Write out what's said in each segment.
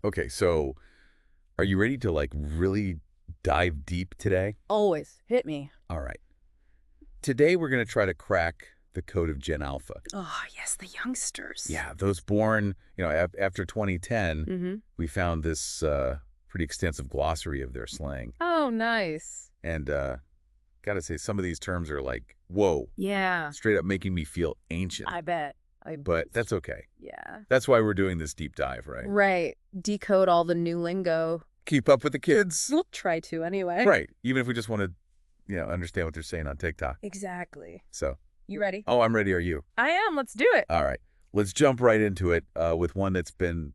Okay, so are you ready to like really dive deep today? Always. Hit me. All right. Today we're going to try to crack the code of Gen Alpha. Oh, yes, the youngsters. Yeah, those born, after 2010, Mm-hmm. we found this pretty extensive glossary of their slang. Oh, nice. And gotta say, some of these terms are like, whoa, Yeah, straight up making me feel ancient. I bet. But that's okay. Yeah. That's why we're doing this deep dive, right? Right. Decode all the new lingo. Keep up with the kids. We'll try to anyway. Right. Even if we just want to, understand what they're saying on TikTok. Exactly. So, You ready? oh, I'm ready. Are you? I am. Let's do it. All right. Let's jump right into it with one that's been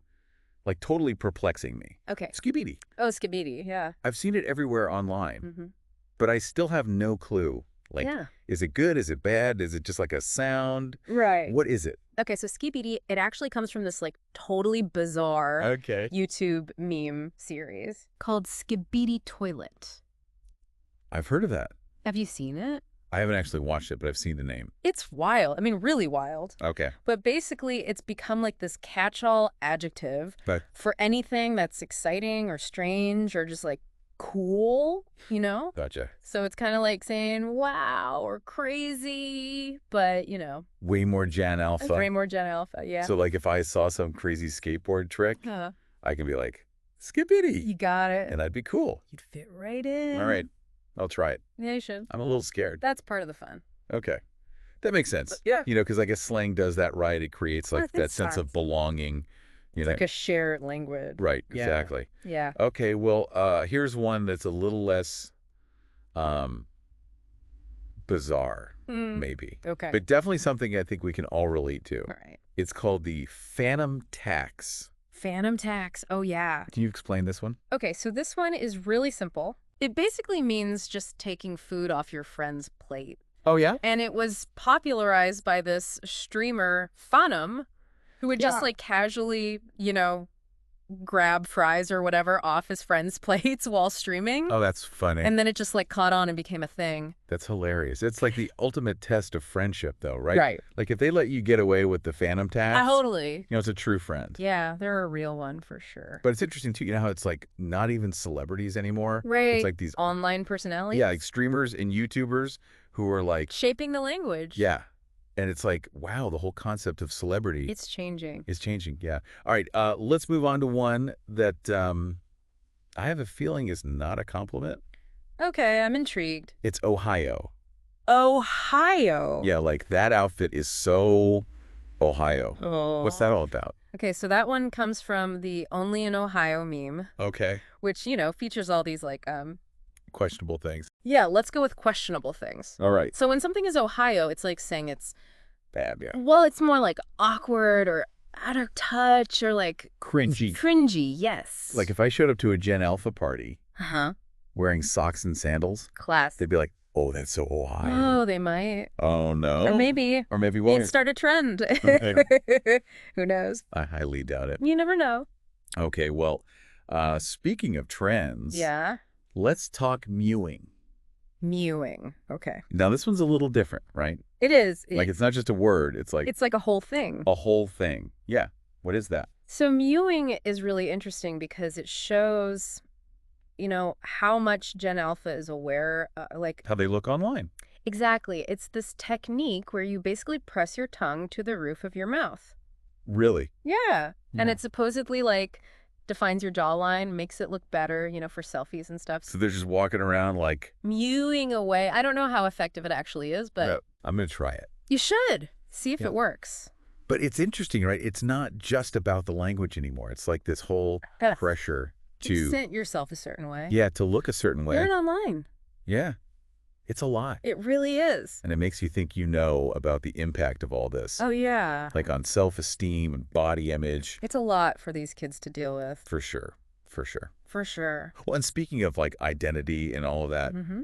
like totally perplexing me. Okay. Skibidi. Oh, skibidi. Yeah. I've seen it everywhere online, Mm-hmm. but I still have no clue. Like, Yeah. is it good? Is it bad? Is it just like a sound? Right. What is it? Okay, so skibidi, it actually comes from this like totally bizarre Okay. YouTube meme series called Skibidi Toilet. I've heard of that. Have you seen it? I haven't actually watched it, but I've seen the name. It's wild. I mean, really wild. Okay. But basically, it's become like this catch-all adjective But for anything that's exciting or strange or just like cool, you know? gotcha. So it's kind of like saying wow or crazy, but Way more Jan it's Alpha. way more Gen Alpha, yeah. So like if I saw some crazy skateboard trick, Huh. I can be like, Skibidi. You got it. And I'd be cool. You'd fit right in. All right. I'll try it. Yeah, you should. I'm a little scared. That's part of the fun. Okay. That makes sense. Yeah. Because I guess slang does that right. It creates I like think that sense so. of belonging. Like a shared language. Right. Yeah. Exactly. Yeah. Okay. Well, here's one that's a little less bizarre, maybe. Okay. But definitely something I think we can all relate to. All right. It's called the phantom tax. Phantom tax. Oh, yeah. Can you explain this one? Okay, so this one is really simple. It basically means just taking food off your friend's plate. Oh, yeah? And it was popularized by this streamer, Phantom, who would just like casually, grab fries or whatever off his friends' plates while streaming. Oh, that's funny. And then it just like caught on and became a thing. That's hilarious. It's like the ultimate test of friendship, though, right? Right. Like if they let you get away with the phantom tax, Totally. it's a true friend. Yeah, they're a real one for sure. But it's interesting, too, how it's like not even celebrities anymore. Right. It's like these Online personalities. Yeah, like streamers and YouTubers who are like, Shaping the language. yeah. And it's like, wow, the whole concept of celebrity It's changing. is changing. Yeah. All right. Let's move on to one that I have a feeling is not a compliment. Okay, I'm intrigued. It's Ohio. Ohio. Yeah, like that outfit is so Ohio. Oh. What's that all about? Okay, so that one comes from the Only in Ohio meme, Okay. which, features all these like, Questionable things. yeah, let's go with questionable things. All right. So when something is Ohio, it's like saying it's, Bad, yeah. well, it's more like awkward or out of touch or like Cringy. cringy, yes. Like if I showed up to a Gen Alpha party Uh-huh. wearing socks and sandals, Class. they'd be like, oh, that's so Ohio. Oh, they might. Oh, no. Or maybe. Or maybe They'd won't. start a trend. Who knows? I highly doubt it. You never know. Okay, well, speaking of trends, Yeah. let's talk mewing. Mewing. Okay. Now, this one's a little different, right? It is. Like, it's not just a word. It's like It's like a whole thing. a whole thing. Yeah. What is that? So mewing is really interesting because it shows, how much Gen Alpha is aware, How they look online. exactly. It's this technique where you basically press your tongue to the roof of your mouth. Really? Yeah. And Yeah. it supposedly defines your jawline, makes it look better, for selfies and stuff. So they're just walking around like, Mewing away. I don't know how effective it actually is, but "Yep, I'm going to try it. you should see if Yeah. it works. But it's interesting, right? It's not just about the language anymore. It's like this whole Gotta pressure to, present yourself a certain way. yeah, to look a certain way. Learn online. Yeah. It's a lot. It really is. And it makes you think about the impact of all this. Oh, yeah. Like on self-esteem and body image. It's a lot for these kids to deal with. For sure. For sure. For sure. Well, and speaking of like identity and all of that, Mm-hmm.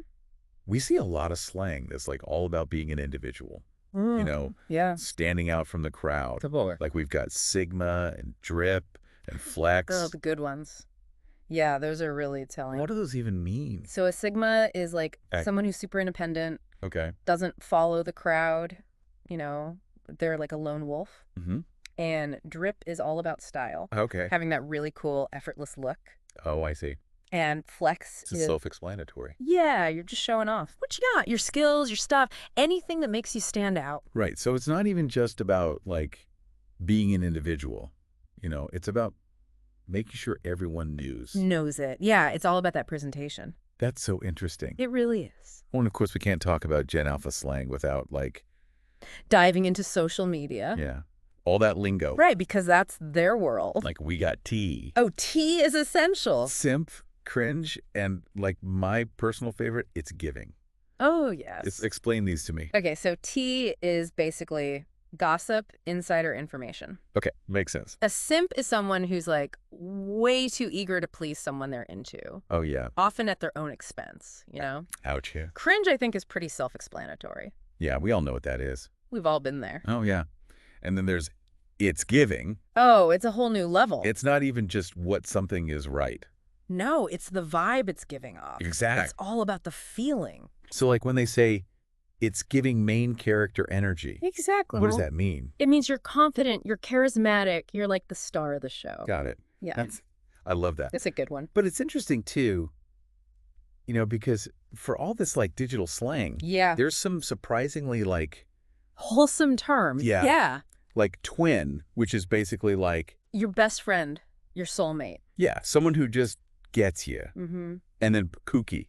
we see a lot of slang that's like all about being an individual, Yeah. standing out from the crowd. Tabor. Like we've got Sigma and Drip and Flex. Oh, the good ones. Yeah, those are really telling. What do those even mean? So a Sigma is like Okay. someone who's super independent, Okay. doesn't follow the crowd, they're like a lone wolf. Mm-hmm. And drip is all about style. Okay. Having that really cool, effortless look. Oh, I see. And flex It's is, self-explanatory. yeah, you're just showing off. What you got? Your skills, your stuff, anything that makes you stand out. Right. So it's not even just about, like, being an individual. You know, it's about making sure everyone Knows it. Yeah, it's all about that presentation. That's so interesting. It really is. Well, and of course, we can't talk about Gen Alpha slang without, like, Diving into social media. yeah, all that lingo. Right, because that's their world. Like, we got T. Oh, tea is essential. Simp, cringe, and, like, my personal favorite, it's giving. Oh, yes. Explain these to me. Okay, so tea is basically gossip, insider information. Okay, makes sense. A simp is someone who's like way too eager to please someone they're into, Oh, yeah. often at their own expense, you know? Ouch, yeah. Cringe, I think, is pretty self-explanatory. Yeah, we all know what that is. We've all been there. Oh, yeah. And then there's it's giving. Oh, it's a whole new level. It's not even just what something is right. No, it's the vibe it's giving off. Exactly. It's all about the feeling. So, like, when they say it's giving main character energy, Exactly. what does that mean? It means you're confident, you're charismatic, you're like the star of the show. Got it. Yeah. I love that. It's a good one. But it's interesting, too, you know, because for all this, like, digital slang, Yeah. there's some surprisingly, like, Wholesome terms. Yeah. Yeah. like twin, which is basically like, Your best friend, your soulmate. yeah, someone who just gets you. Mm-hmm. And then kooky,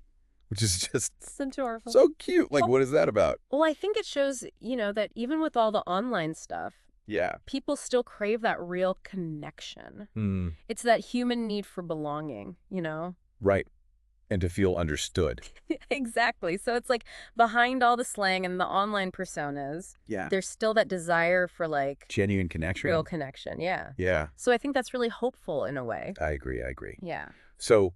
which is just It's adorable. so cute. Like, what is that about? Well, I think it shows, you know, that even with all the online stuff, Yeah. people still crave that real connection. Hmm. It's that human need for belonging, you know? Right. And to feel understood. Exactly. So it's like behind all the slang and the online personas, Yeah. there's still that desire for like Genuine connection. real connection. Yeah. Yeah. So I think that's really hopeful in a way. I agree. Yeah. So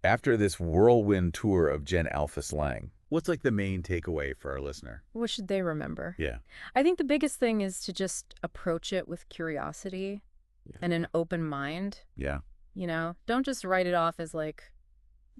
after this whirlwind tour of Gen Alpha slang, what's like the main takeaway for our listener? What should they remember? Yeah. I think the biggest thing is to just approach it with curiosity Yeah. and an open mind. Yeah. You know, don't just write it off as like,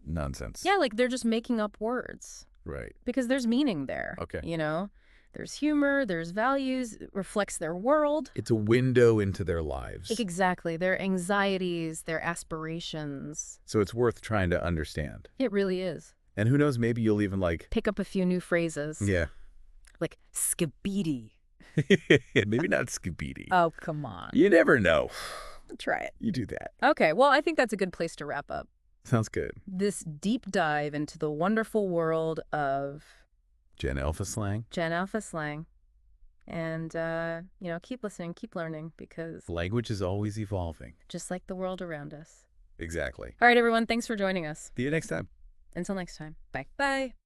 Nonsense. yeah, like they're just making up words Right. because there's meaning there. Okay. You know, there's humor, there's values, it reflects their world. It's a window into their lives. Exactly. Their anxieties, their aspirations. So it's worth trying to understand. It really is. And who knows, maybe you'll even like, Pick up a few new phrases. yeah. Like skibidi. Maybe not Scooby. Oh, come on. You never know. Try it. You do that. Okay, well, I think that's a good place to wrap up Sounds good. this deep dive into the wonderful world of Gen Alpha slang. Gen Alpha slang. And, you know, keep listening, keep learning, because Language is always evolving. just like the world around us. Exactly. All right, everyone, thanks for joining us. See you next time. Until next time. Bye. Bye.